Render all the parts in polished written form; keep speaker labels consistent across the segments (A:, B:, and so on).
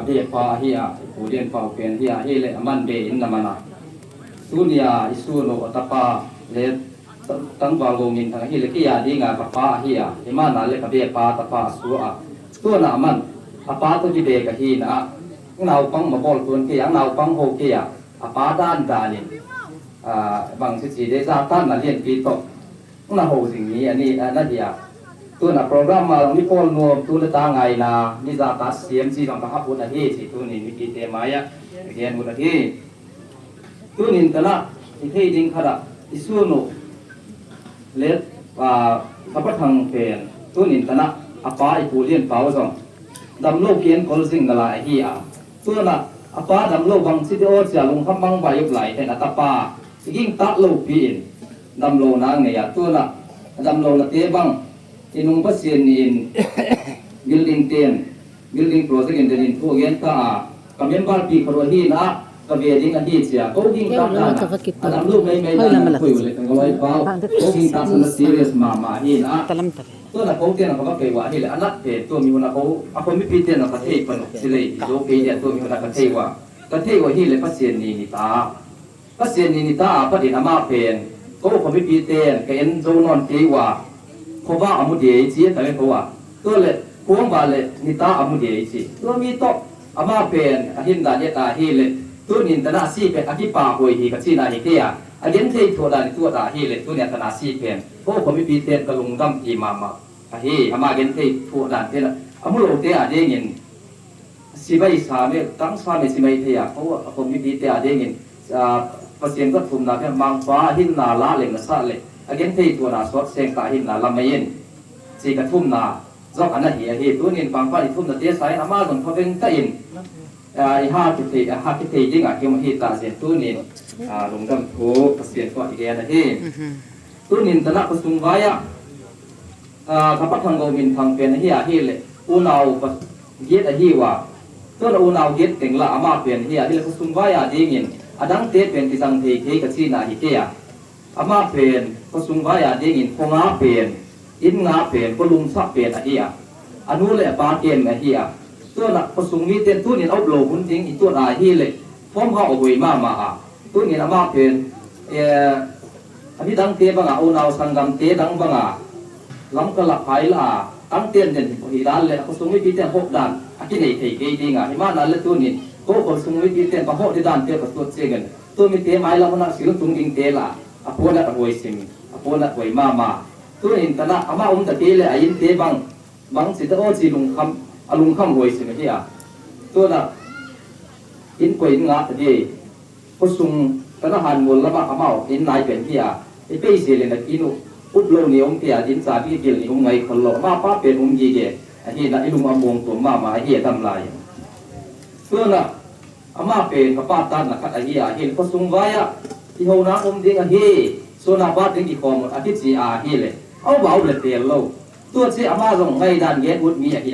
A: เบียพาเฮียผู้เรียนเฝ้าเป็นเฮียเฮเลมันเบอินนามนะตุนียาอิสุโนตปาเลตั้งบาลงมินทางเฮเลกิยาดีงาปาเฮียอิมานาเลกเบียปาตปาสัวตัวนามันปาตุจิเบกะฮีนะนาวปังมาบอลตุนเกียนาวปังโฮเกียปาด้านดานินบางสิเดซาตันน่ะเรียนปีตกน่ะโหสิ่งนี้อันนี้นั่นเดียตัวน่ะโปรแกรมมาลงนี่พอลนวมตัวละตาไงนะนี่จะตัดเสียมสิต้องตะฮับพุทธะที่สิตัวนี้มีกี่เตมายะเรียนพุทธะที่ตัวนี้ตะละที่ที่จริงขะดะอิสุโนเลพระทังเป็นตัวนี้ตะละอปาอีผู้เรียนเฝ้าซองดำโลกเขียนกอลสิงกะลาเฮียตัวน่ะอปาดำโลกบังสิโอเสียลงคำบังใบยุบไหลแต่น่ะตะปายิ่งตะโลกปีนดำโลนางเนี่ยตัวน่ะดำโลละเตบังอินุงปัสเซียนอินbuilding 10 building project in the in to again ta kamembar pi khorhi na ka wedding a hi sia ko ging ta na adam lu mai mai na khoi le kan loi pa ko ging ta na serious ma hi na to na ko te na ka pe wa hi le anak pe to mi na ko a ko mi pi te na ka thei pan sile do pe ya to mi na ka thei wa hi le pasien ni ta pa din ama pen ko ko mi pi te ka en zo non ke wa ko ba amu de chi ta le ko wa to leพวงบาเลนิตาอมุเดอิสิตัวมีโตอามาเป็นอหินดาเยตาฮิเลตัวนินตนาซีเป็นอธิปาโหยฮีกับซีนาฮิเตียอเดนเทโทดานิตัวตาฮิเลตัวเนตนาซีเป็นโอ้ผมมีปีเตนกะลุงดำอีมามาอะฮีอามาเดนเทโทดาเตละอมุโลเตอะเดงินสิบายสาเมตั้งสาเมสิบายเทียเพราะว่าผมมีปีเตอะเดงินปะเสียงก็ทุมนาเป็นมังฟ้าหินนาลาเลงนะซะเลอเดนเทตัวนาสอดเซงตาหินนาลำมะยินสิกะทุมนาจอกอันนั้นเฮียตัวนี้บางฝ่ายทุ่มตะเตียสายอามาส่งเขาเป็นตะอินห้ากิเตจริงอ่ะเกี่ยวกับเหตุการณ์เสียตัวนี้ลงดำโถเสียนก็อีกแกนะที่ตัวนี้ตะนักประสุมไว้ขับพัดทางโกมินทางเป็นเฮียเลยอูนาวเย็ดเฮียว่าตัวอูนาวเย็ดเก่งละอามาเป็นเฮียที่เลยประสุมไว้จริงอินอดังเตเป็นที่สังเทกับซีนาฮิเกียอามาเป็นประสุมไว้จริงอินคงอาเป็นอินงาเป็นก็ลุงสักเป็นอะเฮียอนุเลยปาเกนอะเฮียตัวน่ะประสุงมีเต็นตัวนี้เอาโลหุ่นจริงอีตัวอาเฮียเลยพร้อมเขาเอาไว้มาตัวนี้นะมาเป็นอภิดังเตบังอ่ะโอนาวสังกัมเตดังบังอ่ะล้ำกะละไผ่ละตั้งเตียนเด่นที่ด้านเลยประสุงมีปีเต็นหกด้านอะที่ไหนเทเกจริงอ่ะที่มานั่นเลยตัวนี้ก็ประสุงมีปีเต็นประหกที่ด้านเตประตัวเสียกันตัวมีเตไม้ละมันน่ะสิลุตุงจริงเตละอะพวกนั้นเอาไว้ซิมอะพวกนั้นไว้มาตัวนี้ตะนะอามาตะเกเลยอายินเตบังสิตะโอสิลุงคำอลุงคำหวยสิเมที่ตัวน่ะอินกวยงาตะเดพสุงตะนะหันมูลละบะอามาอินนายเป็นที่ไอ้เป้เสียเลยนะกินุอุบโลนิองที่อินสาพี่เกี่ยวนิองไงคนโลมาป้าเป็นองยีเกไอ้ที่น่ะไอ้ลุงอมวงตัวมาไอ้เหี้ยทำลายตัวน่ะอามาเป็นกับป้าตันน่ะคัดไอ้เหี้ยเห็นพสุงไว้ที่หัวน้าดิ้งไอ้เหี้ยส่วนอาบ้านดิ้งกี่คอมอาทิตย์สี่เหี้ยเลยเอาเบาเลยเตียนโลตัวที่อามาส่งไงด้านเย็ดอุดมีอะไร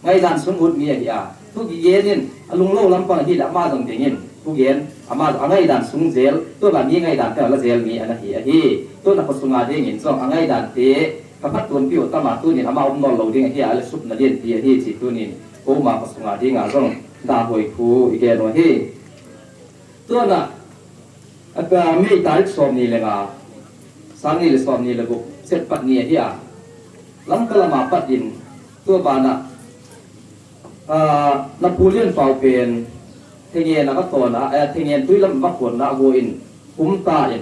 A: ไงด้านสมอุดมีอะไรทุกเย็นนี่ลุงโลลำปางที่อามาส่งถึงเงินทุกเย็นอามาไงด้านสงเซลตัวแบบนี้ไงด้านแต่ละเซลมีอะไรตัวนักสุงาได้เงินส่งไงด้านเตะกับพัดตัวพิวตามาตัวนี้อามาอุ้มนอนโลดิ้งอะไรอะไรสุดนั่นเย็นเตียที่สิตัวนี้โอ้มาสุงาดิ้งส่งดาหอยคูอีกแก่หน่อยตัวน่ะไม่ตายสอบนี่เลยนะสังนี่เลยสอบนี่เลยบุเสร็จปัดเนี่ยที่ล้ำกระมาปัดดินตัวบานะนับผู้เลี้ยงเฝ้าเป็นเทเงียนนักตอนนะเทเงียนตุ้ยลำบักขวนนะโวอินคุ้มตาอิน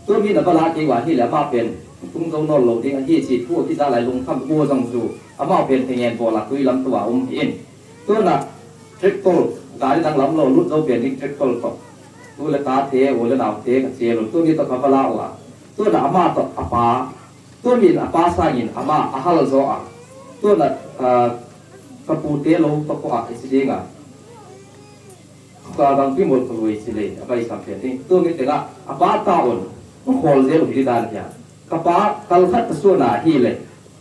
A: ตัวมีนับลาเกว่าที่แล้วมาเป็นคุ้มตรงนอนลงที่ที่ฉีดผู้ที่จะไหลลงข้ามบัวสังสูอามาเป็นเทเงียนโบราณตุ้ยลำตัวอินตัวน่ะเทคโตกายทางลำเราลุดเราเปลี่ยนที่เทคโตตกตัวละตาเทโอละหนาวเทกับเจลตัวนี้ต้องขับลาอ่ะตัวน่ะอามาต้องอาปาตัวนี้อาปาสายินอามาอาฮัลโซอ่ะตัวน่ะกระปูเตโลตกอ่ะสิเด้งอ่ะก็บางที่หมดก็รวยสิเลยไปสัมผัสที่ตัวนี้แต่ละอาปาตาอ่อนมันขอเซลล์ที่ด้านเนี่ยกระปากัลคัดส่วนหน้าที่เลย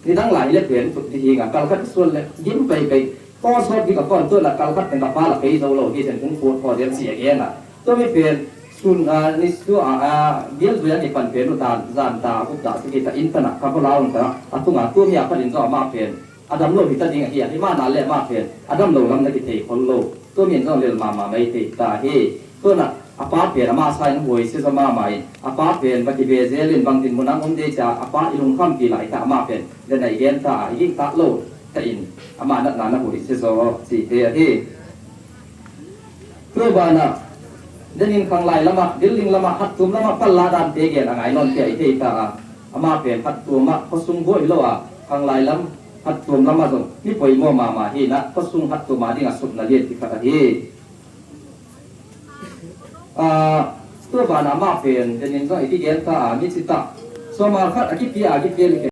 A: นี่ทั้งหลายเลยเปลี่ยนทุกทีอ่ะกัลคัดส่วนเลยยิ้มไปก็สอบที่กับก้อนตัวละกัลคัดเป็นกระปาละไปโซโลที่เป็นผู้พอเดียนเสียแก่น่ะตัวไม่เปลี่ยนส่วนนี่ตัวเบี้ยตัวนี้ปันเป็นอุตาจานตาอุตาสกิตาอินทนะข้าพเจ้าอุตาตัวมีอาการอินทร์มาเป็น อดัมโลหิตดิงเฮียที่มานาเลมาเพียนอดัมโลลำนักเตะคนโลตัวมีนต้องเรียนมาไม่ติตาเฮตัวน่ะอาป้าเพียนมาใส่หวยซิสมาใหม่อาป้าเพียนปฏิเวเซลินบางทีมุนังอุนเดจาอาป้าอิลุงข้ามกี่ไหลตามาเพียนเดนไอเกนตายิ่งตาโลตะอินอามานักนาหวยซิโซสีเทียที่เพื่อบานะเดนินขังไหลละมาดิลลิงละมาหัดตุมละมาปัลลาดันเตเกนอะไรนอนเทียไอเทตาอามาเพียนหัดตุมมาพสุงบัวอิโลอะขังไหลละหัดตุมละมาส่งนี่ป่วยมัวมาฮีนะพสุงหัดตุมมาดิ่งสุดนาเลียติกะฮีตัวบานามาเพียนเดนินก็ไอที่เกนตามิสิตาสมาคัดอคิปิอาคิเปีย